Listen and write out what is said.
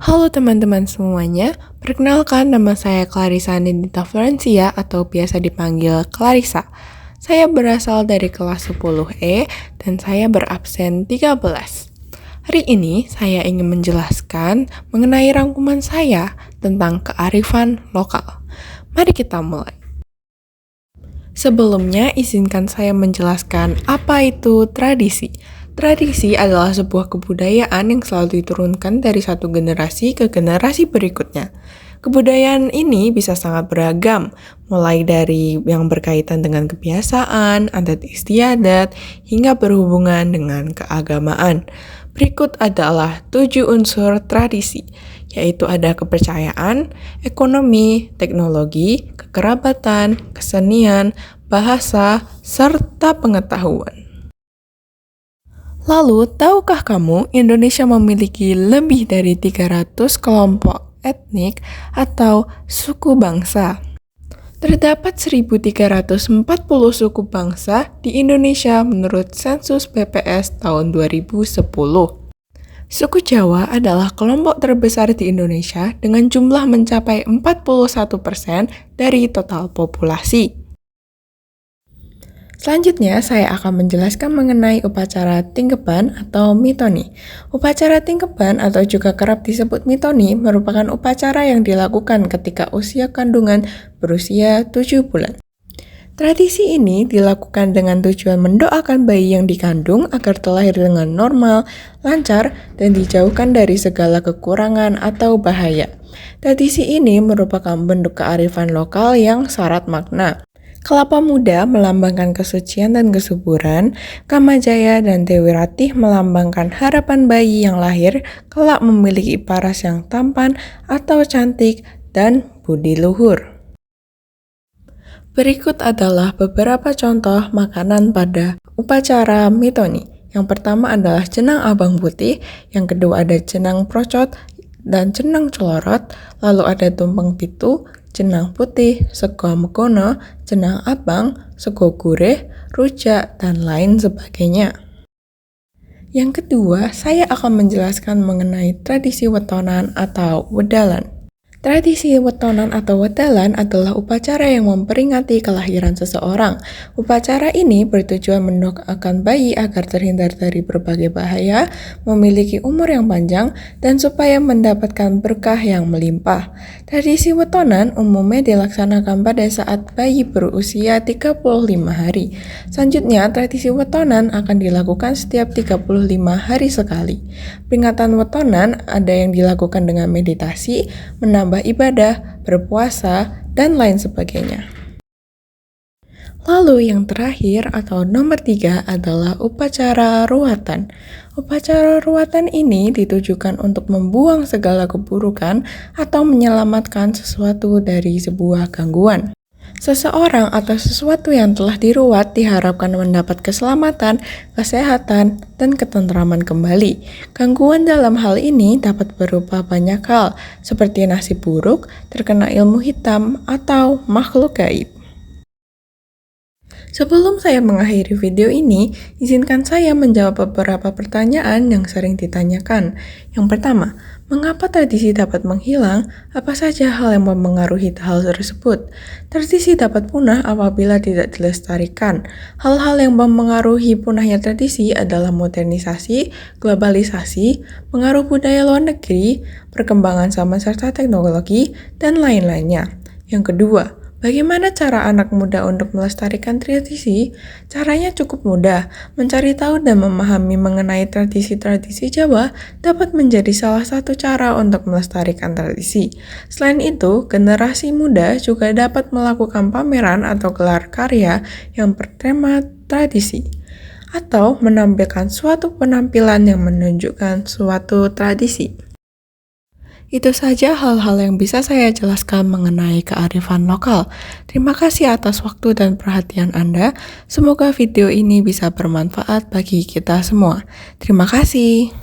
Halo teman-teman semuanya, perkenalkan nama saya Clarissa Nindita Florencia atau biasa dipanggil Clarissa. Saya berasal dari kelas 10E dan saya berabsen 13. Hari ini saya ingin menjelaskan mengenai rangkuman saya tentang kearifan lokal. Mari kita mulai. Sebelumnya, izinkan saya menjelaskan apa itu tradisi. Tradisi adalah sebuah kebudayaan yang selalu diturunkan dari satu generasi ke generasi berikutnya. Kebudayaan ini bisa sangat beragam, mulai dari yang berkaitan dengan kebiasaan, adat istiadat, hingga berhubungan dengan keagamaan. Berikut adalah 7 unsur tradisi, yaitu ada kepercayaan, ekonomi, teknologi, kekerabatan, kesenian, bahasa, serta pengetahuan. Lalu, tahukah kamu Indonesia memiliki lebih dari 300 kelompok etnik atau suku bangsa? Terdapat 1.340 suku bangsa di Indonesia menurut sensus BPS tahun 2010. Suku Jawa adalah kelompok terbesar di Indonesia dengan jumlah mencapai 41% dari total populasi. Selanjutnya, saya akan menjelaskan mengenai upacara tingkeban atau mitoni. Upacara tingkeban atau juga kerap disebut mitoni merupakan upacara yang dilakukan ketika usia kandungan berusia 7 bulan. Tradisi ini dilakukan dengan tujuan mendoakan bayi yang dikandung agar terlahir dengan normal, lancar, dan dijauhkan dari segala kekurangan atau bahaya. Tradisi ini merupakan bentuk kearifan lokal yang syarat makna. Kelapa muda melambangkan kesucian dan kesuburan, Kamajaya dan Dewi Ratih melambangkan harapan bayi yang lahir kelak memiliki paras yang tampan atau cantik dan budi luhur. Berikut adalah beberapa contoh makanan pada upacara mitoni. Yang pertama adalah jenang abang putih, yang kedua ada jenang procot dan jenang celorot, lalu ada tumpeng pitu, jenang putih, sego megono, jenang abang, sego gurih, rujak, dan lain sebagainya. Yang kedua, saya akan menjelaskan mengenai tradisi wetonan atau wedalan. Tradisi wetonan atau wedalan adalah upacara yang memperingati kelahiran seseorang. Upacara ini bertujuan mendoakan bayi agar terhindar dari berbagai bahaya, memiliki umur yang panjang, dan supaya mendapatkan berkah yang melimpah. Tradisi wetonan umumnya dilaksanakan pada saat bayi berusia 35 hari. Selanjutnya, tradisi wetonan akan dilakukan setiap 35 hari sekali. Peringatan wetonan ada yang dilakukan dengan meditasi, menambah ibadah, berpuasa, dan lain sebagainya. Lalu yang terakhir atau nomor 3 adalah upacara ruatan. Upacara ruatan ini ditujukan untuk membuang segala keburukan atau menyelamatkan sesuatu dari sebuah gangguan. Seseorang atau sesuatu yang telah diruat diharapkan mendapat keselamatan, kesehatan, dan ketentraman kembali. Gangguan dalam hal ini dapat berupa banyak hal, seperti nasib buruk, terkena ilmu hitam, atau makhluk gaib. Sebelum saya mengakhiri video ini, izinkan saya menjawab beberapa pertanyaan yang sering ditanyakan. Yang pertama, mengapa tradisi dapat menghilang? Apa saja hal yang mempengaruhi hal tersebut? Tradisi dapat punah apabila tidak dilestarikan. Hal-hal yang mempengaruhi punahnya tradisi adalah modernisasi, globalisasi, pengaruh budaya luar negeri, perkembangan zaman serta teknologi, dan lain-lainnya. Yang kedua, bagaimana cara anak muda untuk melestarikan tradisi? Caranya cukup mudah. Mencari tahu dan memahami mengenai tradisi-tradisi Jawa dapat menjadi salah satu cara untuk melestarikan tradisi. Selain itu, generasi muda juga dapat melakukan pameran atau gelar karya yang bertema tradisi, atau menampilkan suatu penampilan yang menunjukkan suatu tradisi. Itu saja hal-hal yang bisa saya jelaskan mengenai kearifan lokal. Terima kasih atas waktu dan perhatian Anda. Semoga video ini bisa bermanfaat bagi kita semua. Terima kasih.